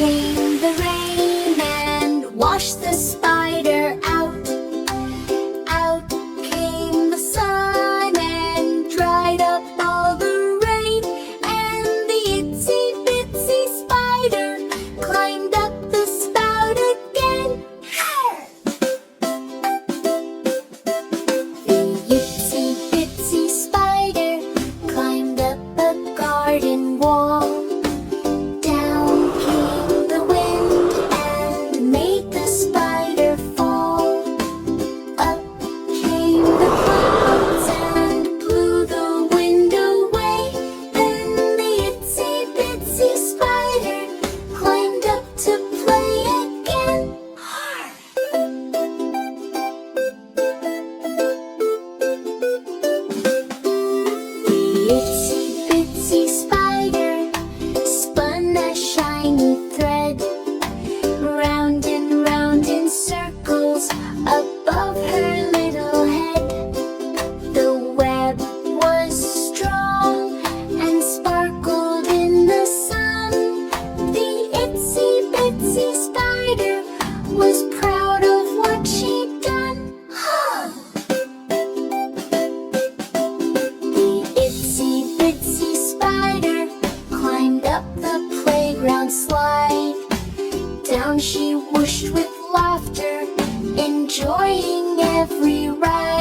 came the rain and washed the spider out. Out came the sun and dried up all the rain. And the itsy bitsy spider climbed up the spout again. The itsy bitsy spider climbed up a garden wall. Down came the wind and made the spider fall. Up came the clouds and blew the wind away. Then the itsy bitsy spider climbed up to play again. The itsy bitsy spider spun a shiny thread round and round in circles above her little head. The web was strong and sparkled in the sun. The itsy bitsy spider was proud of what she'd done. The itsy bitsy spider climbed up the playground slide. Down she whooshed with laughter, enjoying every ride.